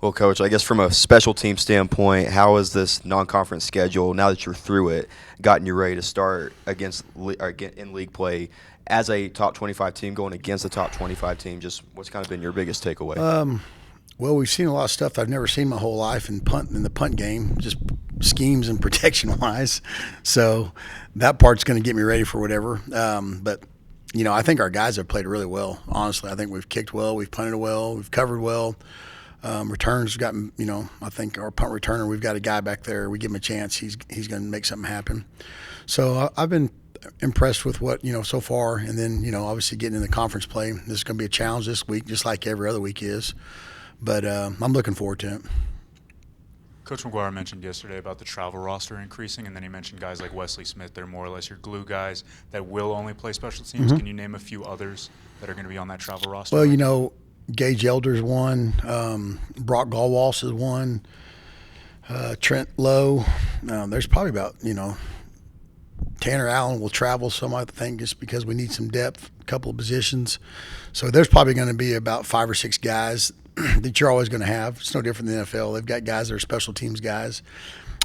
Well, Coach, I guess from a special team standpoint, how has this non-conference schedule, now that you're through it, gotten you ready to start in league play as a top 25 team going against the top 25 team? Just what's kind of been your biggest takeaway? Well, we've seen a lot of stuff I've never seen my whole life in the punt game, just schemes and protection wise. So that part's going to get me ready for whatever. But I think our guys have played really well. Honestly, I think we've kicked well, we've punted well, we've covered well. Returns gotten, I think our punt returner, we've got a guy back there. We give him a chance, he's going to make something happen. So I've been impressed with what so far, and then obviously getting in the conference play. This is going to be a challenge this week, just like every other week is. But I'm looking forward to it. Coach McGuire mentioned yesterday about the travel roster increasing, and then he mentioned guys like Wesley Smith. They're more or less your glue guys that will only play special teams. Mm-hmm. Can you name a few others that are going to be on that travel roster? Well, Gage Elder's one. Brock Galwaltz is one. Trent Lowe. There's probably about, Tanner Allen will travel some, I think, just because we need some depth, a couple of positions. So there's probably going to be about 5 or 6 guys that you're always going to have. It's no different than the NFL. They've got guys that are special teams guys.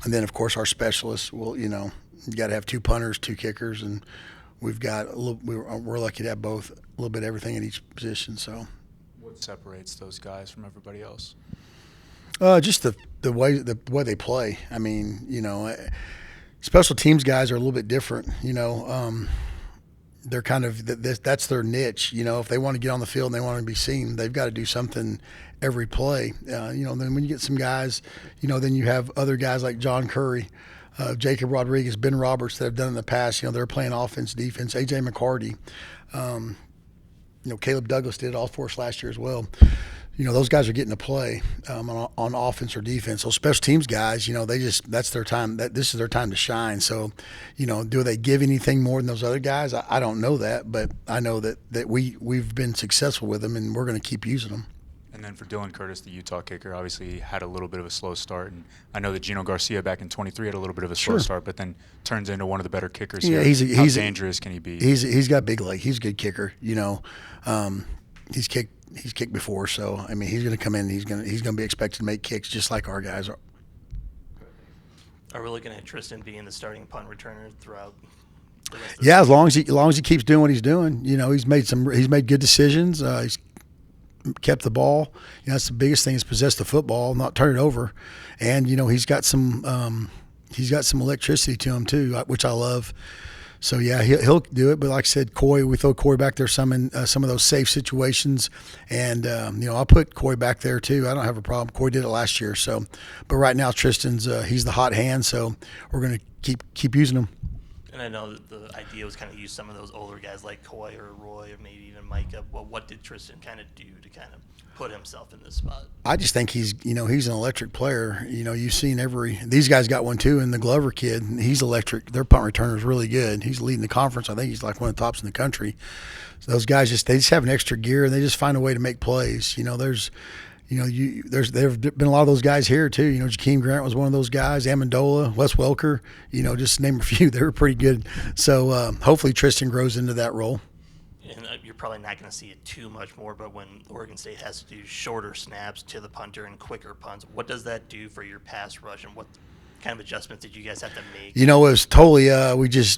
And then, of course, our specialists will, you got to have 2 punters, 2 kickers, and we've got we're lucky to have both, a little bit of everything at each position. So what separates those guys from everybody else? Just the way they play. I mean, special teams guys are a little bit different. They're kind of that's their niche. If they want to get on the field and they want to be seen, they've got to do something every play. Then when you get some guys, then you have other guys like John Curry, Jacob Rodriguez, Ben Roberts that have done in the past. They're playing offense, defense. AJ McCarty, Caleb Douglas did all for us last year as well. Those guys are getting to play on offense or defense. So special teams guys, that's their time. This is their time to shine. So, do they give anything more than those other guys? I don't know that, but I know that we've been successful with them, and we're going to keep using them. And then for Dylan Curtis, the Utah kicker, obviously had a little bit of a slow start. And I know that Gino Garcia back in 23 had a little bit of a slow start, but then turns into one of the better kickers here. How dangerous can he be? He's got big leg. He's a good kicker. He's kicked before, so I mean he's going to come in. He's going to be expected to make kicks just like our guys are. Are we looking at Tristan being the starting punt returner throughout? Yeah, as long as he keeps doing what he's doing. He's made good decisions. He's kept the ball. That's the biggest thing is possess the football, not turn it over. And he's got some electricity to him too, which I love. So yeah, he'll do it. But like I said, we throw Coy back there some in some of those safe situations, and I'll put Coy back there too. I don't have a problem. Coy did it last year. So, but right now Tristan's he's the hot hand, so we're gonna keep using him. And I know that the idea was kind of use some of those older guys like Coy or Roy or maybe even Micah. Well, what did Tristan kind of do to kind of put himself in this spot? I just think he's an electric player. You've seen these guys got one too, and the Glover kid, he's electric. Their punt returner is really good. He's leading the conference. I think he's like one of the tops in the country. So those guys they just have an extra gear, and they just find a way to make plays. There have been a lot of those guys here too. Jakeem Grant was one of those guys. Amendola, Wes Welker. Just to name a few. They were pretty good. So hopefully Tristan grows into that role. And you're probably not going to see it too much more, but when Oregon State has to do shorter snaps to the punter and quicker punts, what does that do for your pass rush, and what kind of adjustments did you guys have to make? It was totally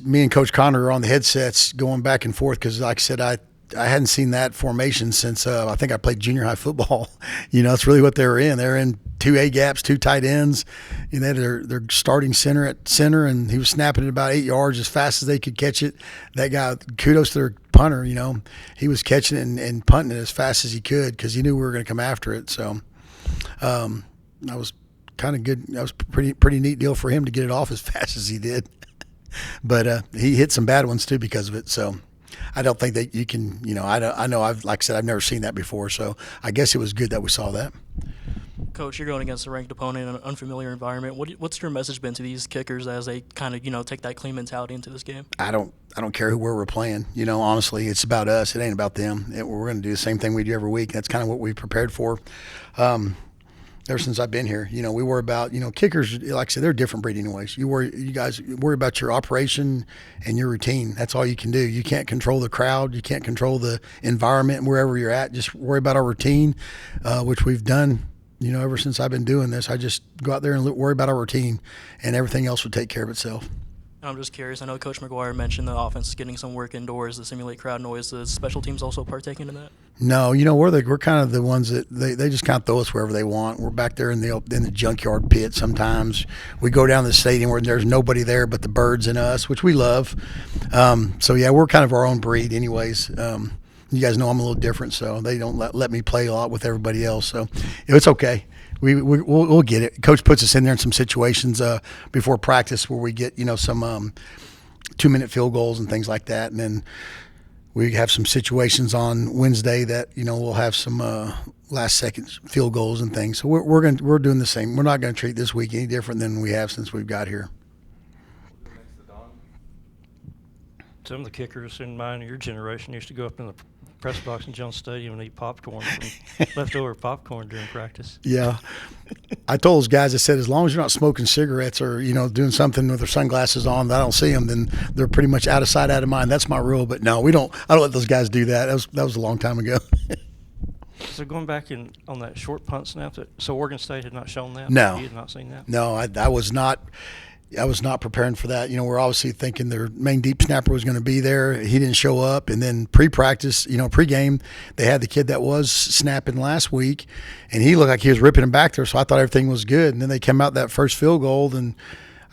me and Coach Connor are on the headsets going back and forth because, like I said, I hadn't seen that formation since I think I played junior high football. That's really what they were in. They were in 2 A gaps, 2 tight ends. They had their starting center at center, and he was snapping it about 8 yards as fast as they could catch it. That guy, kudos to their punter, he was catching it and punting it as fast as he could because he knew we were going to come after it. So that was kind of good. That was pretty neat deal for him to get it off as fast as he did. But he hit some bad ones too because of it. So I don't think that you can, I know like I said, I've never seen that before. So I guess it was good that we saw that. Coach, you're going against a ranked opponent in an unfamiliar environment. What's your message been to these kickers as they kind of, take that clean mentality into this game? I don't care where we're playing. Honestly, it's about us. It ain't about them. We're going to do the same thing we do every week. That's kind of what we prepared for. Ever since I've been here, we worry about, kickers, like I said, they're a different breed anyways. You guys worry about your operation and your routine. That's all you can do. You can't control the crowd. You can't control the environment wherever you're at. Just worry about our routine, which we've done ever since I've been doing this, I just go out there and worry about our routine, and everything else would take care of itself. I'm just curious. I know Coach McGuire mentioned the offense is getting some work indoors to simulate crowd noise. Does special teams also partaking in that? No, we're kind of the ones that they just kind of throw us wherever they want. We're back there in the junkyard pit sometimes. We go down the stadium where there's nobody there but the birds and us, which we love. So yeah, we're kind of our own breed, anyways. You guys know I'm a little different, so they don't let me play a lot with everybody else. So it's okay. We'll get it. Coach puts us in there in some situations before practice where we get some 2-minute field goals and things like that, and then we have some situations on Wednesday that we'll have some last-second field goals and things. So we're doing the same. We're not going to treat this week any different than we have since we've got here. Some of the kickers in mine of your generation used to go up in the press box in Jones Stadium and eat popcorn from leftover popcorn during practice. Yeah. I told those guys, I said, as long as you're not smoking cigarettes or, doing something with their sunglasses on that I don't see them, then they're pretty much out of sight, out of mind. That's my rule. But no, I don't let those guys do that. That was a long time ago. So going back on that short punt snap, so Oregon State had not shown that? No. You had not seen that? No, I was not. I was not preparing for that. We're obviously thinking their main deep snapper was going to be there. He didn't show up. And then pre-practice, pre-game, they had the kid that was snapping last week, and he looked like he was ripping him back there. So I thought everything was good. And then they came out that first field goal, and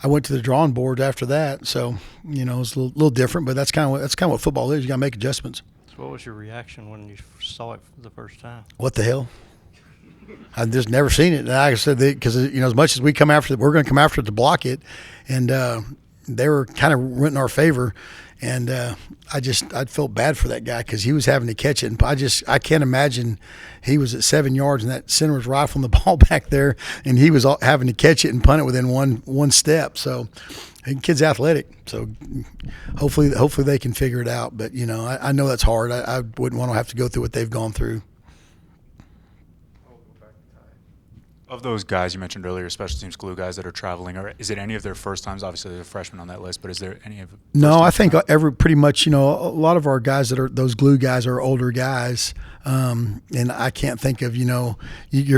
I went to the drawing board after that. So, it was a little different, but that's kind of what football is. You got to make adjustments. So what was your reaction when you saw it for the first time? What the hell? I've just never seen it. And like I said, because as much as we're going to come after it to block it, and they were kind of went in our favor, and I felt bad for that guy because he was having to catch it, and I can't imagine he was at 7 yards and that center was rifling the ball back there, and he was having to catch it and punt it within one step. So. The kid's athletic, so hopefully they can figure it out. But I know that's hard. I wouldn't want to have to go through what they've gone through. Of those guys you mentioned earlier, special teams glue guys that are traveling, or is it any of their first times? Obviously, there's a freshman on that list, but is there any of? No, I think pretty much, a lot of our guys that are those glue guys are older guys, and I can't think of, you're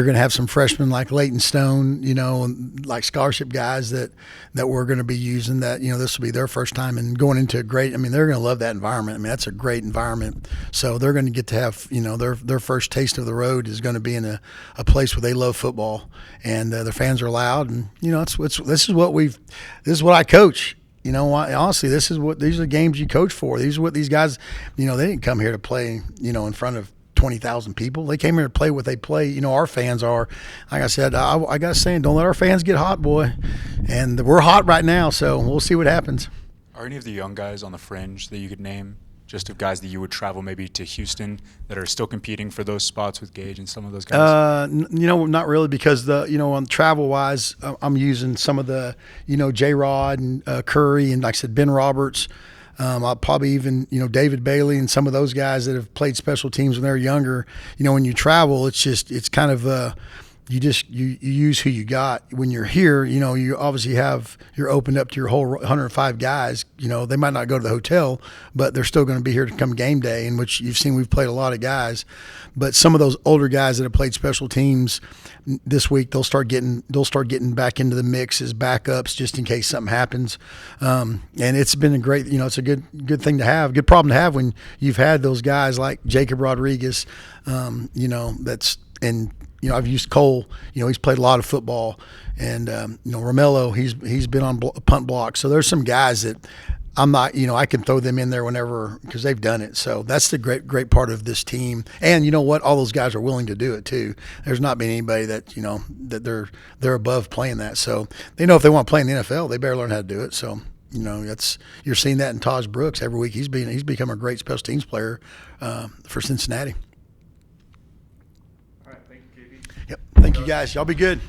going to have some freshmen like Leighton Stone, and like scholarship guys that we're going to be using. That this will be their first time and going into a great. I mean, they're going to love that environment. I mean, that's a great environment. So they're going to get to have, their first taste of the road is going to be in a place where they love football. And their fans are loud, and this is what I coach. Honestly, these are the games you coach for. These are what these guys, they didn't come here to play, in front of 20,000 people. They came here to play what they play. Our fans are, like I said, I got a saying, don't let our fans get hot, boy. And we're hot right now, so we'll see what happens. Are any of the young guys on the fringe that you could name? Just of guys that you would travel maybe to Houston that are still competing for those spots with Gage and some of those guys? Not really, because on travel wise, I'm using some of the, J-Rod and Curry and like I said, Ben Roberts. I'll probably even, David Bailey and some of those guys that have played special teams when they're younger. When you travel, it's kind of you use who you got. When you're here, you obviously you're opened up to your whole 105 guys. They might not go to the hotel, but they're still going to be here to come game day, in which you've seen we've played a lot of guys. But some of those older guys that have played special teams this week, they'll start getting back into the mix as backups just in case something happens. And it's been a great, it's a good thing to have, good problem to have when you've had those guys like Jacob Rodriguez, I've used Cole. He's played a lot of football, and Romello. He's been on punt blocks. So there's some guys that I'm not. I can throw them in there whenever because they've done it. So that's the great part of this team. And you know what? All those guys are willing to do it too. There's not been anybody that that they're above playing that. So they know if they want to play in the NFL, they better learn how to do it. So. You're seeing that in Taj Brooks every week. He's become a great special teams player for Cincinnati. Yep. Thank you, guys. Y'all be good.